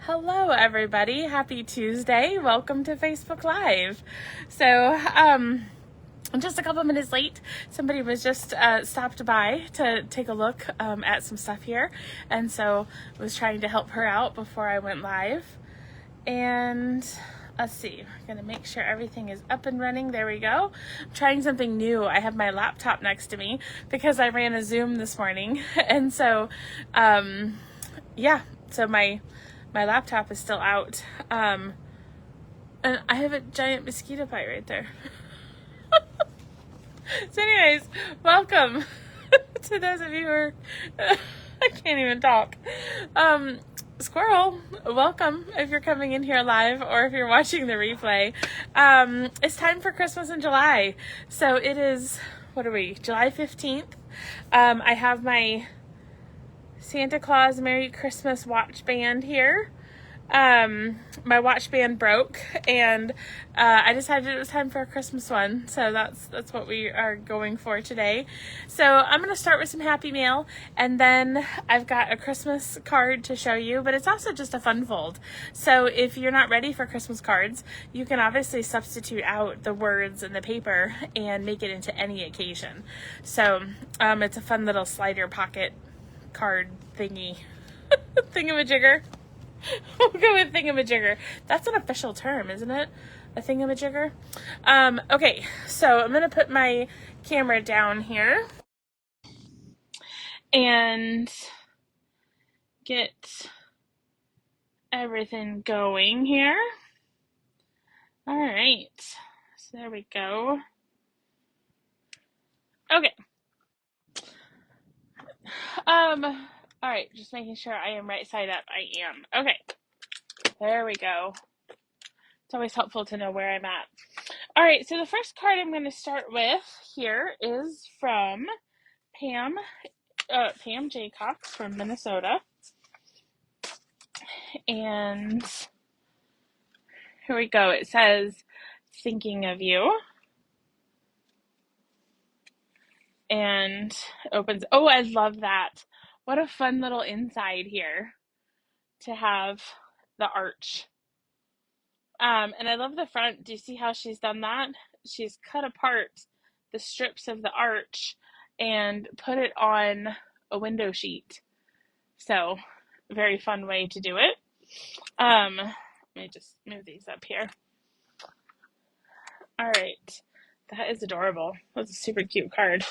Hello, everybody. Happy Tuesday. Welcome to Facebook Live. I'm just a couple minutes late. Somebody was just stopped by to take a look at some stuff here, and so I was trying to help her out before I went live. And let's see, I'm gonna make sure everything is up and running. There we go. I'm trying something new. I have my laptop next to me because I ran a Zoom this morning, and so so my laptop is still out. And I have a giant mosquito bite right there. So anyways, welcome to those of you who are, I can't even talk. Squirrel, welcome if you're coming in here live or if you're watching the replay. It's time for Christmas in July. So it is, what are we, July 15th. I have my Santa Claus Merry Christmas watch band here. My watch band broke, and I decided it was time for a Christmas one, so that's what we are going for today. So I'm going to start with some happy mail, and then I've got a Christmas card to show you, but it's also just a fun fold. So if you're not ready for Christmas cards, you can obviously substitute out the words and the paper and make it into any occasion. So it's a fun little slider pocket card thingy thingamajigger. We'll go with thingamajigger. That's an official term, isn't it? A thingamajigger? Okay, so I'm going to put my camera down here and get everything going here. All right, so there we go. Okay. All right, just making sure I am right side up. I am. Okay, there we go. It's always helpful to know where I'm at. All right, so the first card I'm going to start with here is from Pam Jaycox from Minnesota. And here we go. It says, thinking of you. And opens, oh, I love that. What a fun little inside here to have the arch. And I love the front. Do you see how she's done that? She's cut apart the strips of the arch and put it on a window sheet. So, very fun way to do it. Let me just move these up here. All right, that is adorable. That's a super cute card.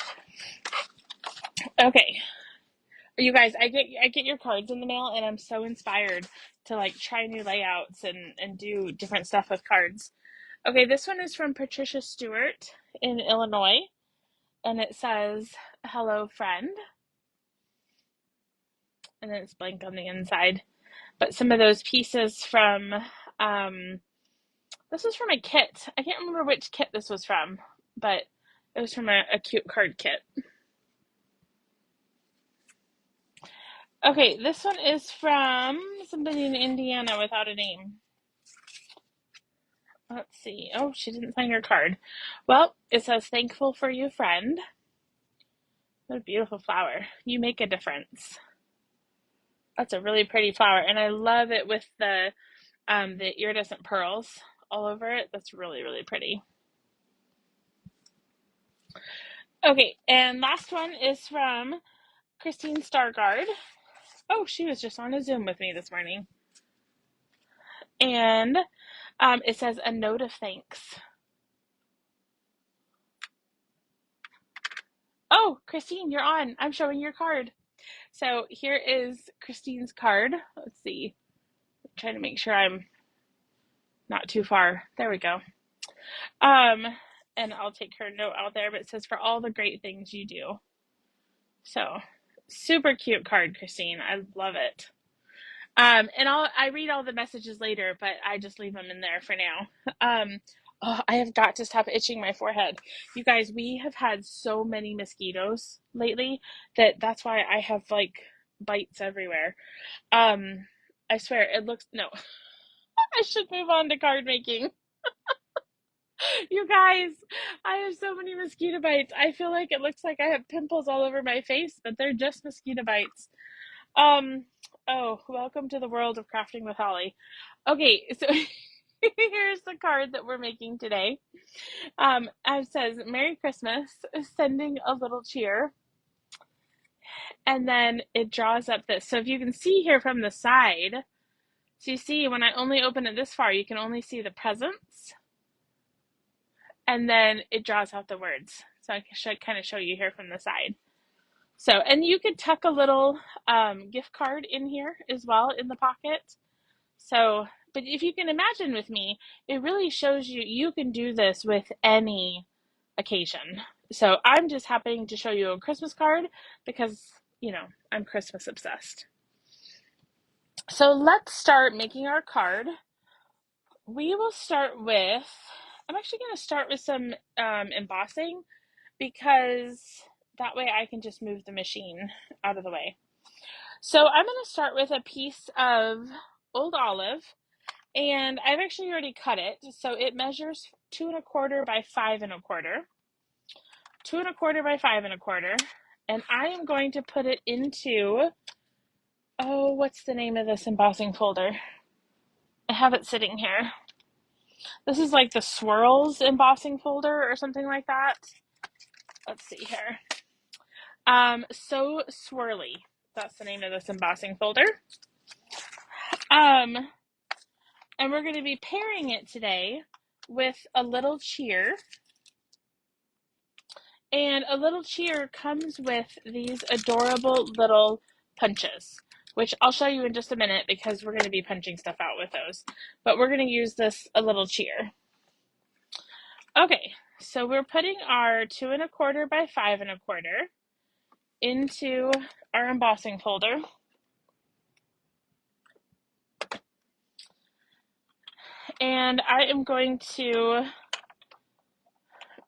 Okay, you guys, I get your cards in the mail, and I'm so inspired to like try new layouts and do different stuff with cards. Okay, this one is from Patricia Stewart in Illinois, and it says, "Hello, friend," and then it's blank on the inside. But some of those pieces from this was from a kit. I can't remember which kit this was from, but it was from a cute card kit. Okay, this one is from somebody in Indiana without a name. Let's see. Oh, she didn't sign her card. Well, it says, "Thankful for you, friend." What a beautiful flower. You make a difference. That's a really pretty flower, and I love it with the iridescent pearls all over it. That's really, really pretty. Okay, and last one is from Christine Stargard. Oh, she was just on a Zoom with me this morning. And it says, "A note of thanks." Oh, Christine, you're on. I'm showing your card. So here is Christine's card. Let's see. I'm trying to make sure I'm not too far. There we go. And I'll take her note out there, but it says, "For all the great things you do." So super cute card, Christine. I love it. And I read all the messages later, but I just leave them in there for now. Oh, I have got to stop itching my forehead. You guys, we have had so many mosquitoes lately that's why I have like bites everywhere. I swear it looks, no, I should move on to card making. You guys, I have so many mosquito bites. I feel like it looks like I have pimples all over my face, but they're just mosquito bites. Um, Oh, welcome to the world of crafting with Holly. Okay, so here's the card that we're making today. It says Merry Christmas, sending a little cheer, and then it draws up this. So if you can see here from the side, so you see when I only open it this far, you can only see the presents, and then it draws out the words. So I should kind of show you here from the side. So, and you could tuck a little gift card in here as well in the pocket. So, but if you can imagine with me, it really shows you you can do this with any occasion. So I'm just happening to show you a Christmas card because, I'm Christmas obsessed. So let's start making our card. We will start with, I'm actually going to start with some embossing because that way I can just move the machine out of the way. So I'm going to start with a piece of old olive, and I've actually already cut it. So it measures 2¼ by 5¼ 2¼ by 5¼ and I am going to put it into, oh, what's the name of this embossing folder? I have it sitting here. This is like the swirls embossing folder or something like that. Let's see here. So Swirly. That's the name of this embossing folder. And we're going to be pairing it today with a little cheer. And a little cheer comes with these adorable little punches, which I'll show you in just a minute because we're going to be punching stuff out with those. But we're going to use this a little cheer. Okay, so we're putting our 2¼ by 5¼ into our embossing folder. And I am going to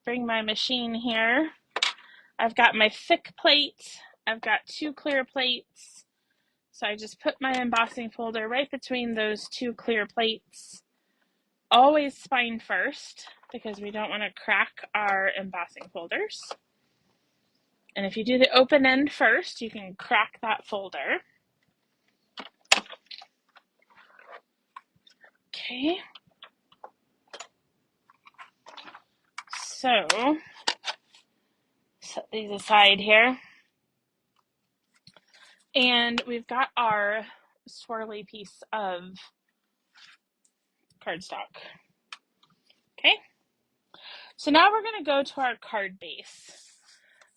bring my machine here. I've got my thick plate. I've got 2 clear plates. So I just put my embossing folder right between those 2 clear plates. Always spine first because we don't want to crack our embossing folders. And if you do the open end first, you can crack that folder. Okay. So set these aside here. And we've got our swirly piece of cardstock. Okay. So now we're going to go to our card base.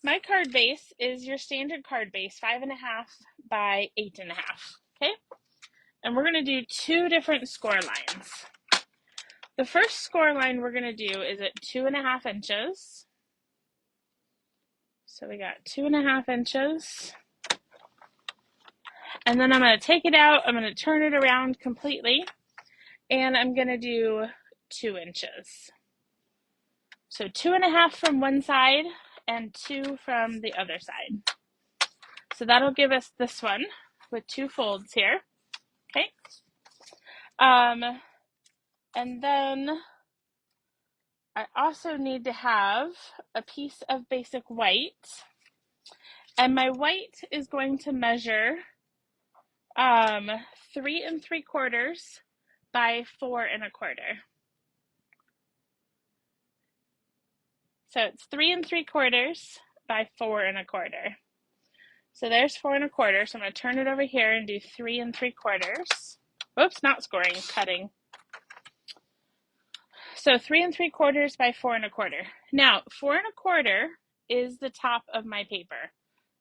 My card base is your standard card base, 5½ by 8½. Okay. And we're going to do 2 different score lines. The first score line we're going to do is at 2½ inches. So we got 2½ inches. And then I'm going to take it out. I'm going to turn it around completely. And I'm going to do 2 inches. So 2½ from one side and 2 from the other side. So that'll give us this one with 2 folds here. Okay. And then I also need to have a piece of basic white. And my white is going to measure 3¾ by 4¼ So it's 3¾ by 4¼ So there's 4¼ So I'm going to turn it over here and do 3¾ Oops, not scoring, cutting. So 3¾ by 4¼ Now, 4¼ is the top of my paper.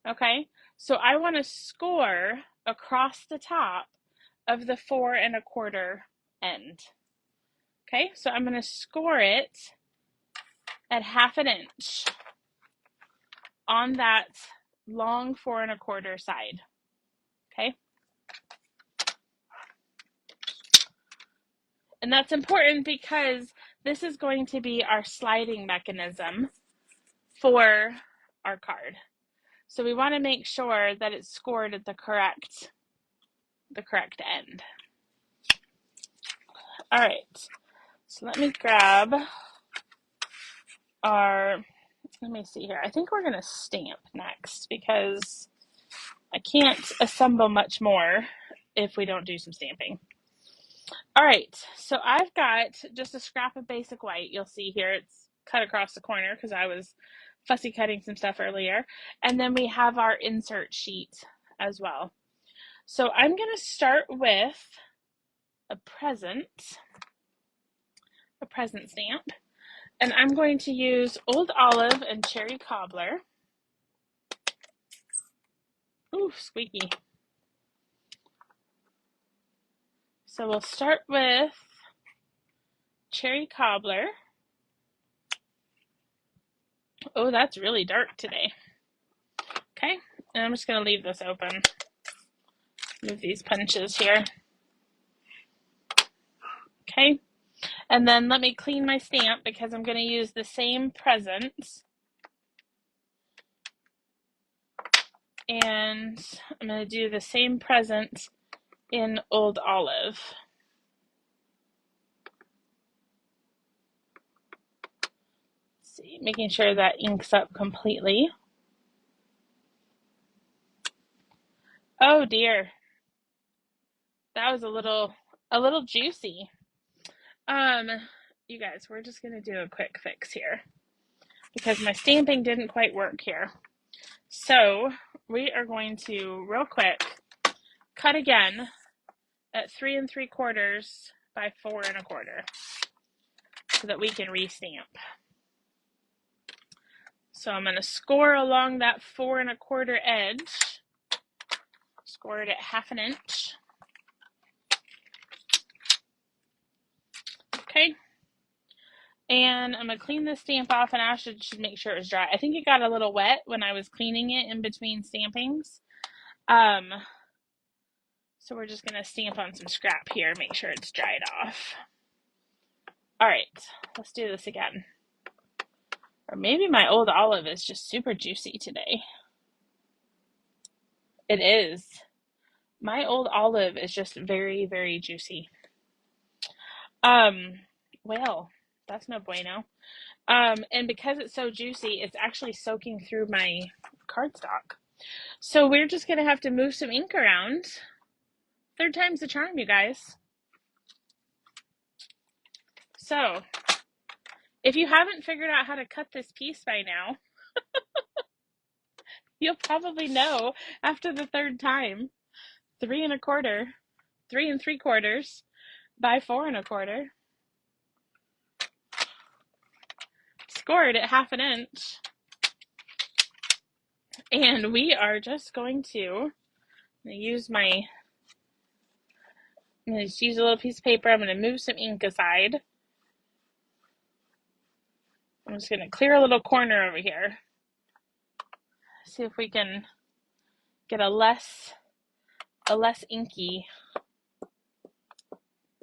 Okay, so I want to score across the top of the 4¼ end. Okay, so I'm going to score it at ½ inch on that long 4¼ side. Okay, and that's important because this is going to be our sliding mechanism for our card. So we want to make sure that it's scored at the correct end. All right, so let me grab let me see here. I think we're going to stamp next because I can't assemble much more if we don't do some stamping. All right, so I've got just a scrap of basic white. You'll see here it's cut across the corner because I was fussy cutting some stuff earlier. And then we have our insert sheet as well. So I'm going to start with a present stamp. And I'm going to use Old Olive and Cherry Cobbler. Ooh, squeaky. So we'll start with Cherry Cobbler. Oh, that's really dark today. Okay, and I'm just going to leave this open. Move these punches here. Okay, and then let me clean my stamp because I'm going to use the same presents. And I'm going to do the same present in Old Olive. Let's see, making sure that inks up completely. Oh dear. That was a little juicy. You guys, we're just going to do a quick fix here because my stamping didn't quite work here. So we are going to, real quick, cut again at 3 3/4 by 4 1/4 so that we can restamp. So I'm going to score along that 4 1/4 edge, score it at 1/2 inch. Okay. And I'm going to clean this stamp off, and I should make sure it was dry. I think it got a little wet when I was cleaning it in between stampings. So we're just going to stamp on some scrap here, make sure it's dried off. All right, let's do this again. Or maybe my Old Olive is just super juicy today. It is. My Old Olive is just very, very juicy. Well, that's no bueno. And because it's so juicy, it's actually soaking through my cardstock. So we're just going to have to move some ink around. 3rd time's the charm, you guys. So if you haven't figured out how to cut this piece by now, you'll probably know after the 3rd time. 3 1/4, 3 3/4 by 4 1/4. Scored at 1/2 inch. And we are just going to use I'm going to just use a little piece of paper. I'm going to move some ink aside. I'm just going to clear a little corner over here. See if we can get a less inky.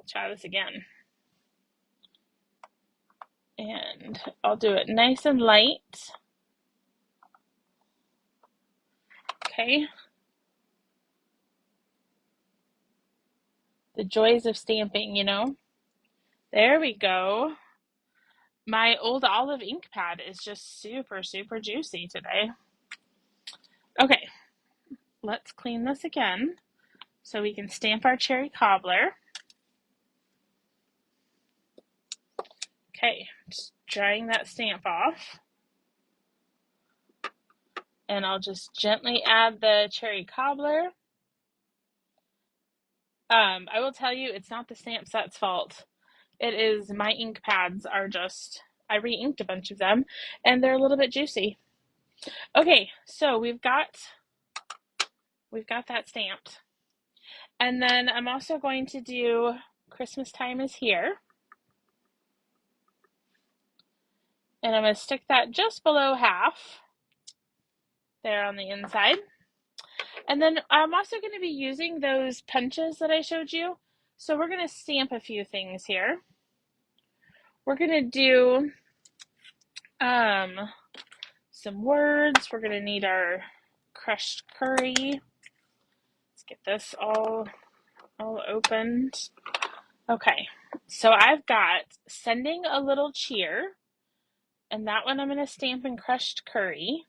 Try this again. And I'll do it nice and light. Okay. The joys of stamping, you know. There we go. My Old Olive ink pad is just super, super juicy today. Okay, let's clean this again so we can stamp our Cherry Cobbler. Okay, just drying that stamp off. And I'll just gently add the Cherry Cobbler. I will tell you, it's not the stamp set's fault. It is my ink pads are just, I re-inked a bunch of them, and they're a little bit juicy. Okay, so we've got that stamped. And then I'm also going to do Christmas Time is Here. And I'm going to stick that just below half there on the inside. And then I'm also going to be using those punches that I showed you. So we're going to stamp a few things here. We're going to do some words. We're going to need our crushed curry. Let's get this all opened. Okay, so I've got Sending a Little Cheer, and that one I'm going to stamp in crushed curry.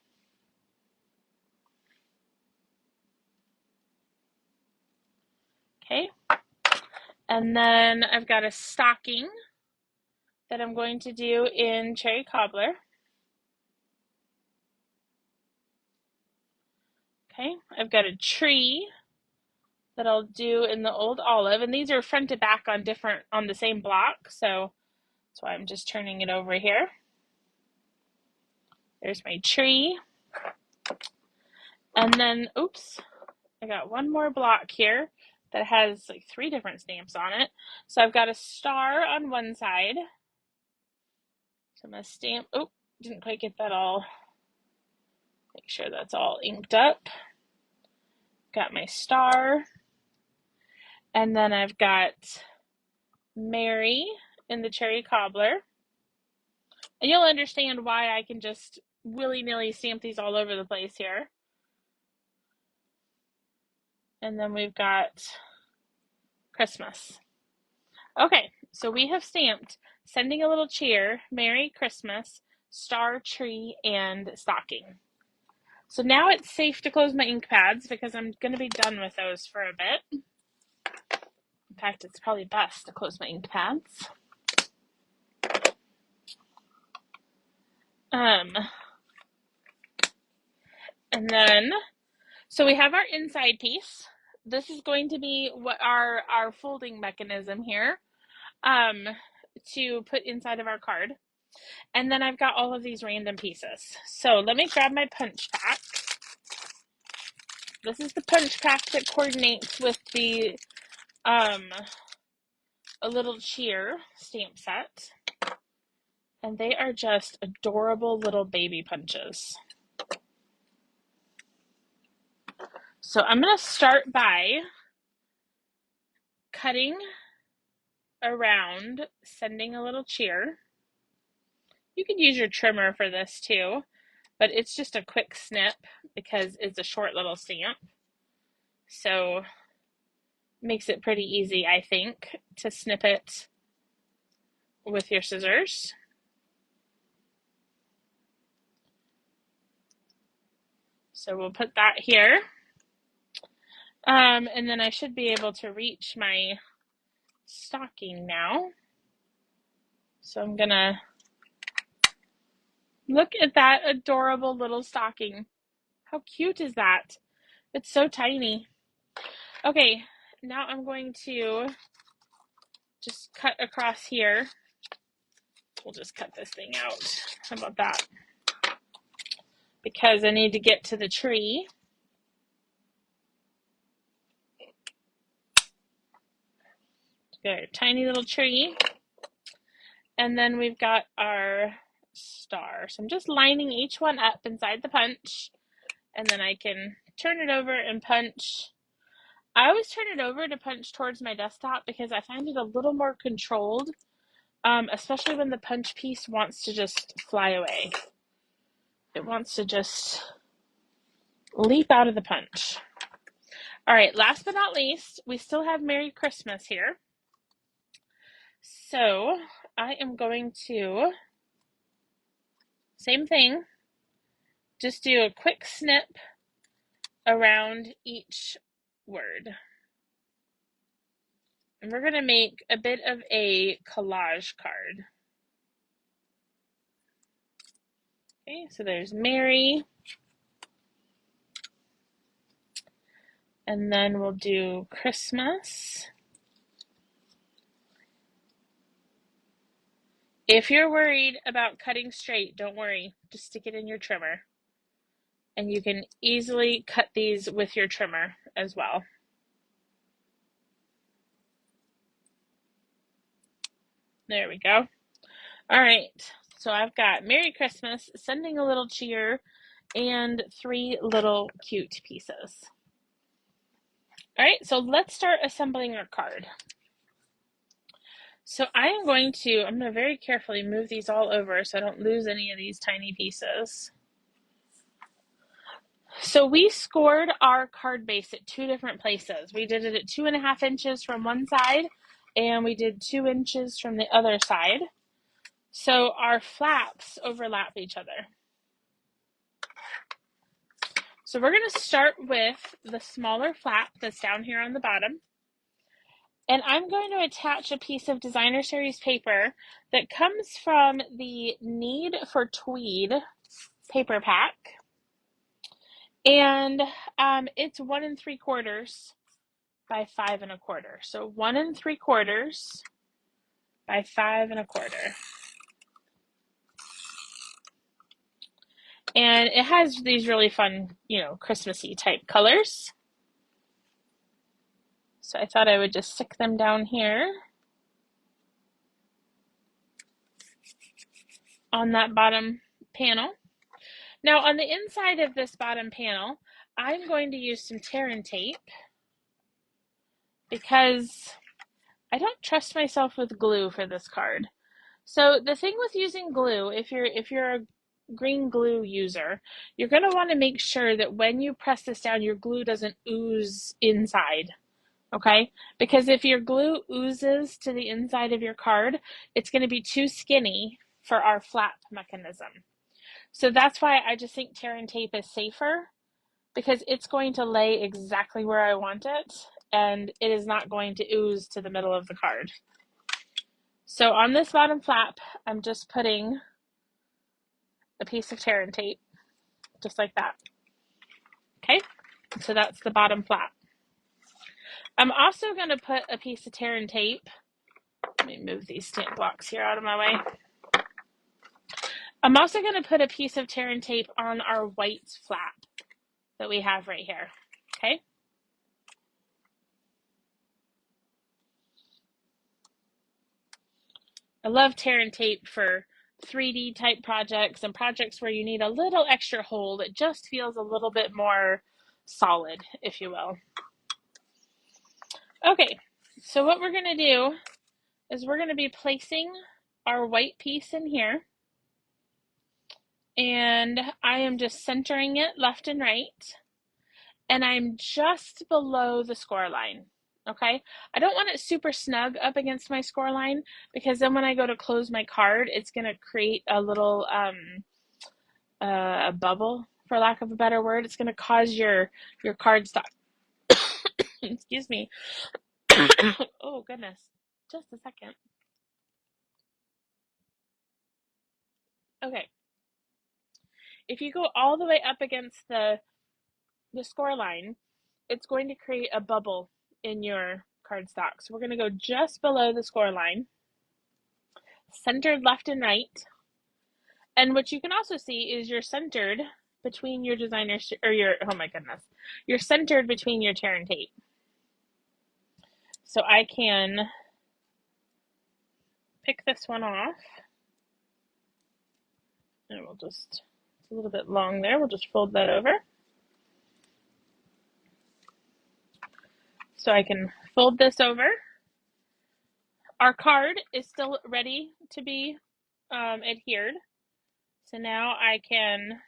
Okay. And then I've got a stocking that I'm going to do in cherry cobbler. Okay, I've got a tree that I'll do in the old olive, and these are front to back on the same block, so that's why I'm just turning it over here. There's my tree. And then, oops, I got one more block here that has like 3 different stamps on it. So I've got a star on one side. So I'm gonna stamp, oh, didn't quite get that all, make sure that's all inked up. Got my star. And then I've got Mary in the cherry cobbler. And you'll understand why I can just willy-nilly stamp these all over the place here. And then we've got Christmas. Okay, so we have stamped Sending a Little Cheer, Merry Christmas, Star, Tree, and Stocking. So now it's safe to close my ink pads because I'm going to be done with those for a bit. In fact, it's probably best to close my ink pads. And then, so we have our inside piece. This is going to be what our folding mechanism here to put inside of our card. And then I've got all of these random pieces. So let me grab my punch pack. This is the punch pack that coordinates with the A Little Cheer stamp set. And they are just adorable little baby punches. So I'm going to start by cutting around Sending a Little Cheer. You could use your trimmer for this too, but it's just a quick snip because it's a short little stamp. So makes it pretty easy, I think, to snip it with your scissors. So we'll put that here. And then I should be able to reach my stocking now. So I'm gonna look at that adorable little stocking. How cute is that? It's so tiny. Okay, now I'm going to just cut across here. We'll just cut this thing out. How about that? Because I need to get to the tree. Got a tiny little tree. And then we've got our star. So I'm just lining each one up inside the punch. And then I can turn it over and punch. I always turn it over to punch towards my desktop because I find it a little more controlled, especially when the punch piece wants to just fly away. It wants to just leap out of the punch. All right, last but not least, we still have Merry Christmas here. So I am going to, same thing, just do a quick snip around each word. And we're going to make a bit of a collage card. Okay, so there's Mary. And then we'll do Christmas. If you're worried about cutting straight, don't worry. Just stick it in your trimmer. And you can easily cut these with your trimmer as well. There we go. All right, so I've got Merry Christmas, Sending a Little Cheer, and 3 little cute pieces. All right, so let's start assembling our card. So I'm going to very carefully move these all over so I don't lose any of these tiny pieces. So we scored our card base at 2 different places. We did it at 2.5 inches from one side, and we did 2 inches from the other side. So our flaps overlap each other. So we're going to start with the smaller flap that's down here on the bottom. And I'm going to attach a piece of designer series paper that comes from the Need for Tweed paper pack. And it's 1 3/4 by 5 1/4. So 1 3/4 by 5 1/4. And it has these really fun, Christmassy type colors. So I thought I would just stick them down here on that bottom panel. Now on the inside of this bottom panel, I'm going to use some tear and tape because I don't trust myself with glue for this card. So the thing with using glue, if you're a green glue user, you're going to want to make sure that when you press this down, your glue doesn't ooze inside. Okay? Because if your glue oozes to the inside of your card, it's going to be too skinny for our flap mechanism. So that's why I just think tear and tape is safer, because it's going to lay exactly where I want it, and it is not going to ooze to the middle of the card. So on this bottom flap, I'm just putting a piece of tear and tape, just like that. Okay, so that's the bottom flap. I'm also going to put a piece of tear and tape. Let me move these stamp blocks here out of my way. I'm also going to put a piece of tear and tape on our white flap that we have right here. Okay. I love tear and tape for 3D type projects and projects where you need a little extra hold. It just feels a little bit more solid, if you will. Okay, so what we're going to do is we're going to be placing our white piece in here. And I am just centering it left and right. And I'm just below the score line. Okay, I don't want it super snug up against my score line, because then when I go to close my card, it's going to create a little a bubble, for lack of a better word. It's going to cause your cardstock. Excuse me. Oh goodness, just a second. Okay, if you go all the way up against the score line, it's going to create a bubble in your cardstock. So we're going to go just below the score line, centered left and right. And what you can also see is you're centered between your designer, or your, oh my goodness, you're centered between your tear and tape. So I can pick this one off, and we'll just, it's a little bit long there, we'll just fold that over. So I can fold this over. Our card is still ready to be adhered. So now I can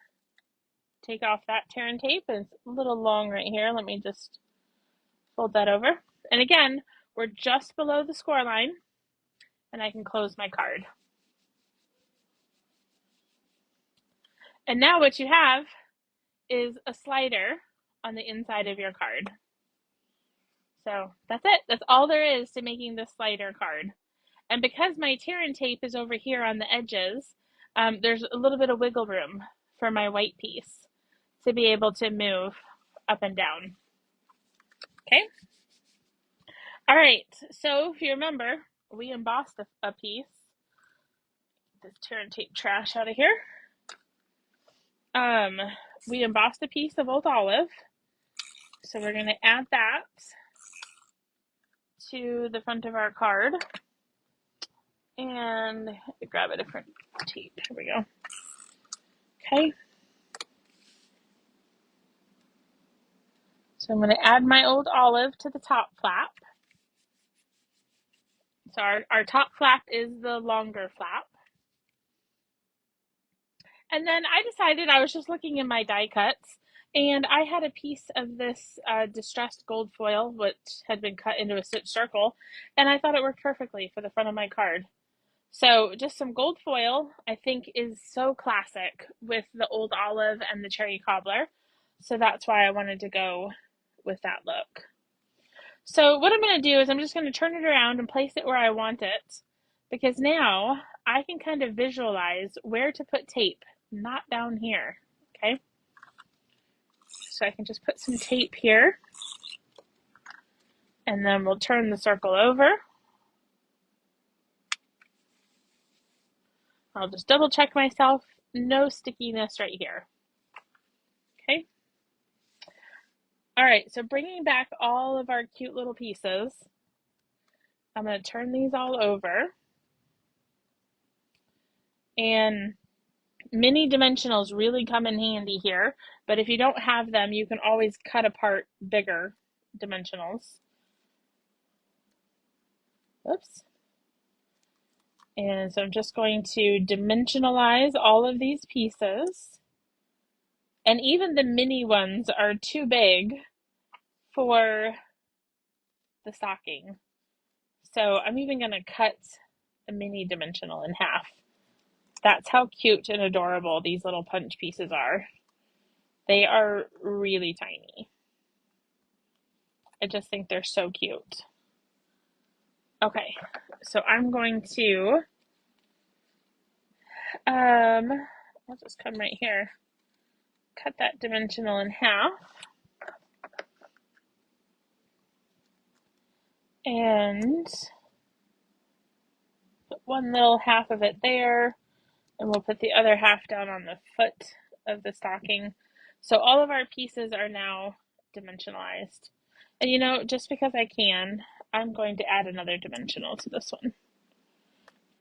take off that tear and tape. It's a little long right here. Let me just fold that over. And again, we're just below the score line, and I can close my card. And now what you have is a slider on the inside of your card. So that's it. That's all there is to making this slider card. And because my tear and tape is over here on the edges, there's a little bit of wiggle room for my white piece to be able to move up and down. Okay. All right. So if you remember, we embossed a piece. Get this tear and tape trash out of here. We embossed a piece of old olive. So we're going to add that to the front of our card. And grab a different tape. Here we go. Okay. So I'm going to add my old olive to the top flap. So our top flap is the longer flap. And then I decided, I was just looking in my die cuts, and I had a piece of this distressed gold foil, which had been cut into a stitch circle, and I thought it worked perfectly for the front of my card. So just some gold foil, I think, is so classic with the old olive and the cherry cobbler. So that's why I wanted to go with that look. So what I'm going to do is I'm just going to turn it around and place it where I want it, because now I can kind of visualize where to put tape, not down here. Okay. So I can just put some tape here, and then we'll turn the circle over. I'll just double check myself. No stickiness right here. Okay. All right, so bringing back all of our cute little pieces, I'm going to turn these all over. And mini dimensionals really come in handy here, but if you don't have them, you can always cut apart bigger dimensionals. Oops. And so I'm just going to dimensionalize all of these pieces. And even the mini ones are too big for the stocking. So I'm even going to cut a mini dimensional in half. That's how cute and adorable these little punch pieces are. They are really tiny. I just think they're so cute. Okay, so I'm going to, I'll just come right here, cut that dimensional in half, and put one little half of it there, and we'll put the other half down on the foot of the stocking. So all of our pieces are now dimensionalized. And you know, just because I can, I'm going to add another dimensional to this one.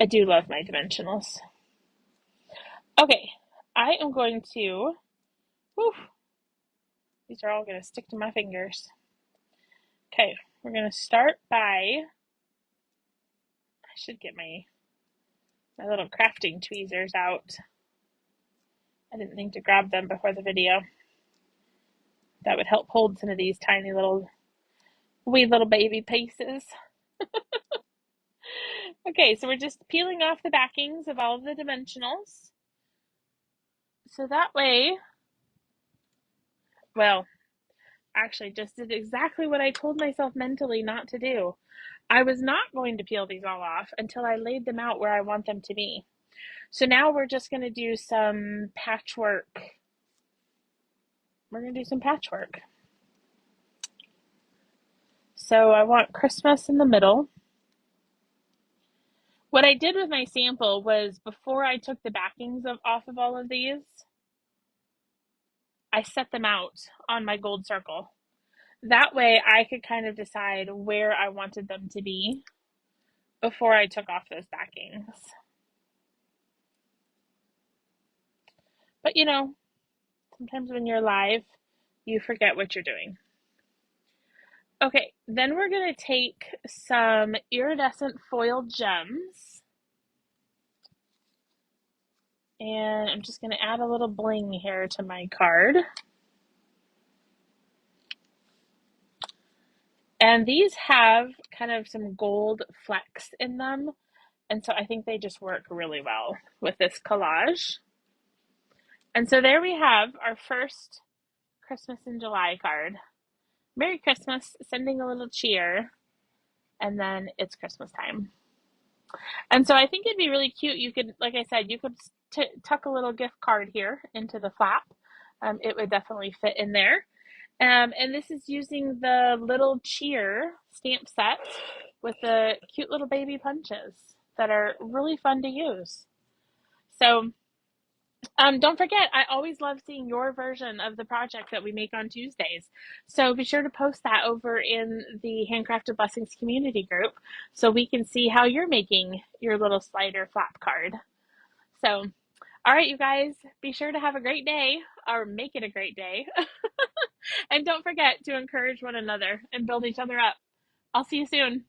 I do love my dimensionals. Okay, I am going to, whew, these are all going to stick to my fingers. Okay, we're going to start by, I should get my little crafting tweezers out. I didn't think to grab them before the video. That would help hold some of these tiny little, wee little baby pieces. Okay, so we're just peeling off the backings of all of the dimensionals. So that way, well, actually just did exactly what I told myself mentally not to do. I was not going to peel these all off until I laid them out where I want them to be. So now we're just going to do some patchwork. We're going to do some patchwork. So I want Christmas in the middle. What I did with my sample was before I took the backings off of all of these, I set them out on my gold circle. That way I could kind of decide where I wanted them to be before I took off those backings. But you know, sometimes when you're live, you forget what you're doing. Okay, then we're going to take some iridescent foil gems. And I'm just going to add a little bling here to my card. And these have kind of some gold flecks in them. And so I think they just work really well with this collage. And so there we have our first Christmas in July card. Merry Christmas, sending a little cheer. And then it's Christmas time. And so I think it'd be really cute. You could, like I said, you could tuck a little gift card here into the flap. It would definitely fit in there. And this is using the little cheer stamp set with the cute little baby punches that are really fun to use. So don't forget, I always love seeing your version of the project that we make on Tuesdays. So be sure to post that over in the Handcrafted Blessings community group so we can see how you're making your little slider flap card. So, all right, you guys, be sure to have a great day, or make it a great day. And don't forget to encourage one another and build each other up. I'll see you soon.